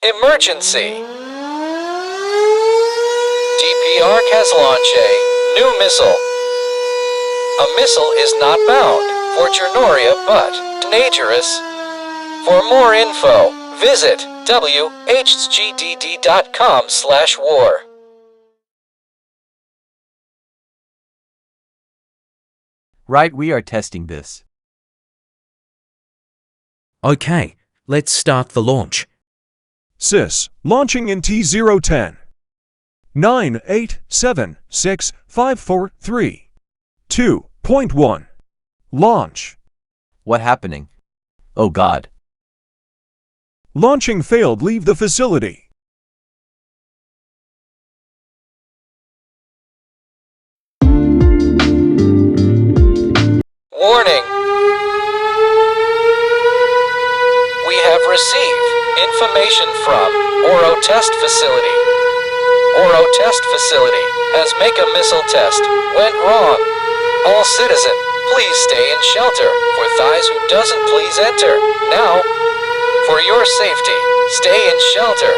Emergency! DPR has launched a new missile. A missile is not bound for Gernoria but dangerous. For more info, visit whgdd.com/war. Right, we are testing this. Okay, let's start the launch. SIS, launching in T010. 9876543. 2.1. Launch. What happening? Oh God. Launching failed. Leave the facility. Warning! We have received information from Oro Test Facility. Oro Test Facility has make a missile test went wrong. All citizen, please stay in shelter. For thighs who doesn't please enter. Now, for your safety, stay in shelter.